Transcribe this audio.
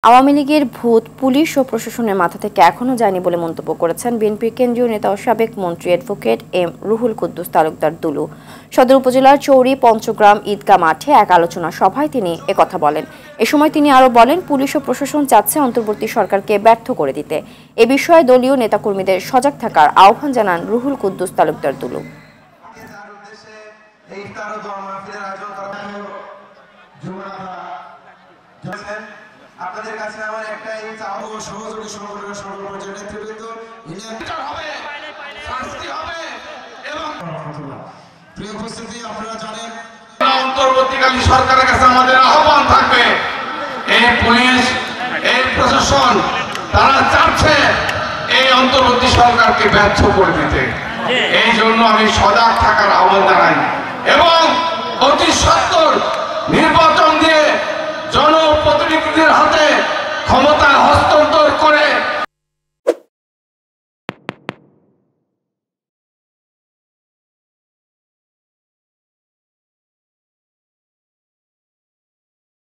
আওয়ামী লীগের ভূত পুলিশ ও প্রশাসনের মাথা থেকে এখনো যায়নি বলে মন্তব্য করেছেন বিএনপির কেন্দ্রীয় নেতা ও সাবেক মন্ত্রী অ্যাডভোকেট এম রুহুল কুদ্দুস তালুকদার দুলু। সদর উপজেলার চৌরি পঞ্চগ্রাম ঈদগাহ মাঠে এক আলোচনা সভায় তিনি একথা বলেন। এ সময় তিনি আরও বলেন, পুলিশ ও প্রশাসন চাচ্ছে অন্তর্বর্তী সরকারকে ব্যর্থ করে দিতে। এ বিষয়ে দলীয় নেতাকর্মীদের সজাগ থাকার আহ্বান জানান রুহুল কুদ্দুস তালুকদার দুলু। আপনাদের কাছে আমার একটাই চাওয়া, সহযোগী সংগঠনের সকল পর্যায়ের নেতৃবৃন্দ হবে, শাস্তি হবে। এবং প্রিয় উপস্থিতি, আপনারা জানেন অন্তর্বর্তীকালীন সরকারের কাছে আমাদের আহ্বান থাকবে, এই পুলিশ এই প্রশাসন তারা চাচ্ছে এই অন্তর্বর্তী সরকারকে ব্যর্থ করে দিতে। এই জন্য আমি সজাগ থাকার আহ্বান জানাই এবং অতি সত্বর নির্বাচন দিয়ে জনপ্রতিনিধিদের হাতে